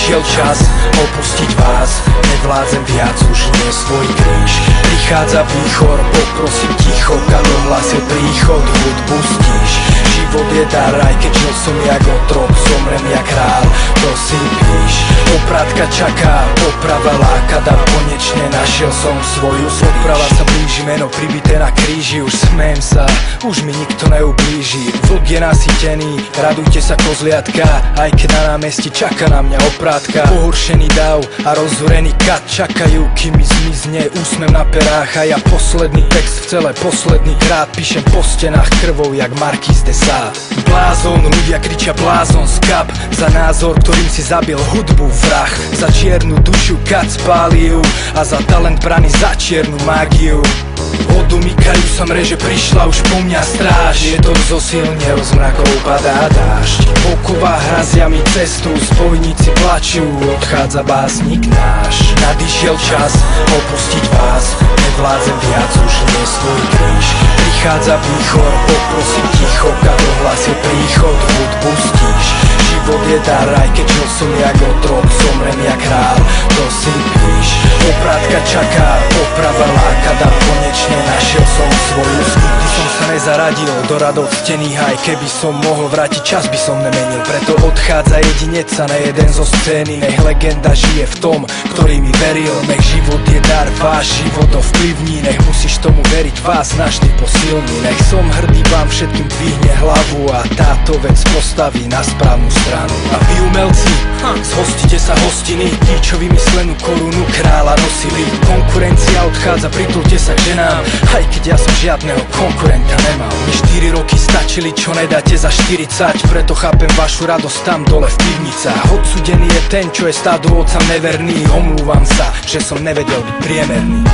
Nadišiel čas opustiť vás, nevládzem viac, už nie svoj kríž. Prichádza výchor, poprosím ticho, kam ohlasil príchod, hudbu stíš. Život je dar, aj keď žil som jak otrok, zomrem jak král, to si píš. Opratka čaká, poprava láka, dar konečne našiel som svoju. Odprava sa blíži, meno pribité na kríži, už smiem sa, už mi nikto neublíži. Vlk je nasýtený, radujte sa kozliatka, aj keď na námestí čaká na mňa oprátka. Pohoršený dav a rozúrený kat čakajú, kým mi zmizne úsmev na perách. A ja posledný text v celé posledný krát píšem po stenách krvou jak Marquis de Sade. Blázon, ľudia kričia blázon, skap za názor, ktorým si zabil hudbu vrah. Za čiernu dušu kat spálil a za talent braný za čiernu mágiu. Odomykajú sa mreže, prišla už po mňa stráž. Je to zosilnil, z mrakov padá dážď. Okova hrazia mi cestu, spojníci plačú, odchádza básnik náš. Nadišiel čas opustiť vás, nevládzem viac, už nie svoj kríž. Prichádza výchor, poprosím ticho, kad ohlasil príchod, hudbu stíš. Život je dar, aj keď žil som jak otrok, zomrem jak král, to si píš. Oprátka čaká, poprava láka, dar konečne našiel som svoju. Nikdy som sa nezaradil do radov ctených, aj keby som mohol vrátiť čas, by som nemenil. Preto odchádza jedinec sa na jeden zo scény. Nech legenda žije v tom, ktorý mi veril. Nech život je dar, váš život ovplyvní. Nech musíš tomu veriť, vás navždy posilní. Nech som hrdý, vám všetkým dvihne hlavu a táto vec postaví na správnu stranu. A vy umelci, zhostite sa hostiny, tí, čo vymyslenú korunu kráľa nosili. Konkurencia odchádza, pritulte sa k ženám, aj keď ja som žiadneho konkurenta nemal. Mi 4 roky stačili, čo nedáte za 40, preto chápem vašu radosť tam dole v pivnicách. Odsudený je ten, čo je stádu otcam neverný. Omlúvam sa, že som nevedel byť priemerný.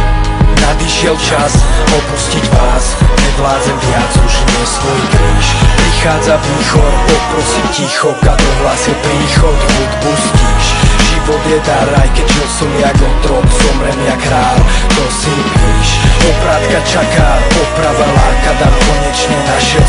Nadišiel čas opustiť vás, nevládzem viac, už nie svoj kríž. Prichádza výchor, poprosím ticho, kad ohlasil príchod, hudbu stíš. Život je dar, aj keď žil som jak otrok, zomrem jak král, to si píš. Oprátka čaká, poprava láka, dar konečne našiel